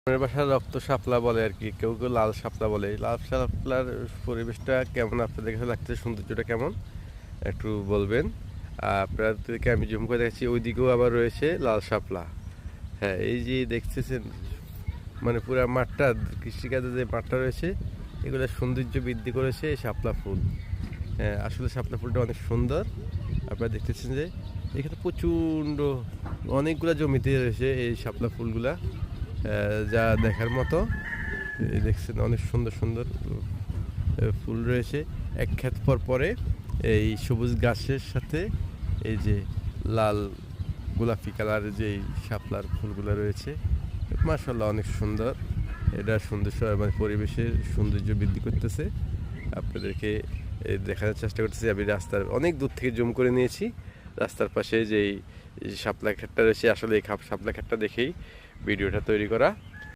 আমার বাসা রক্ত শাপলা বলে আর কি, কেউ কেউ লাল শাপলা বলে। লাল শাপলার পরিবেশটা কেমন, আপনাদের কাছে লাগছে, সৌন্দর্যটা কেমন একটু বলবেন। আপনাদেরকে আমি জুম করে দেখছি, ওইদিকেও আবার রয়েছে লাল শাপলা। হ্যাঁ, এই যে দেখতেছেন মানে পুরো মাঠটা, কৃষিকাজে যে মাঠটা রয়েছে, এগুলো সৌন্দর্য বৃদ্ধি করেছে এই শাপলা ফুল। হ্যাঁ, আসলে শাপলা ফুলটা অনেক সুন্দর। আপনারা দেখতেছেন যে এখানে প্রচণ্ড অনেকগুলো জমিতে রয়েছে এই শাপলা ফুলগুলা, যা দেখার মতো। এই দেখছেন অনেক সুন্দর সুন্দর ফুল রয়েছে। এক ক্ষেত পর পরে এই সবুজ গাছের সাথে এই যে লাল গোলাপি কালারের যে শাপলার ফুলগুলো রয়েছে, মাশাআল্লাহ অনেক সুন্দর। এটা সৌন্দর্য মানে পরিবেশের সৌন্দর্য বৃদ্ধি করতেছে। আপনাদেরকে দেখানোর চেষ্টা করতেছি। আমি রাস্তার অনেক দূর থেকে জুম করে নিয়েছি। রাস্তার পাশে যেই শাপলা ক্ষেতটা রয়েছে, আসলে এই শাপলা ক্ষেতটা দেখেই ভিডিওটা তৈরি করা।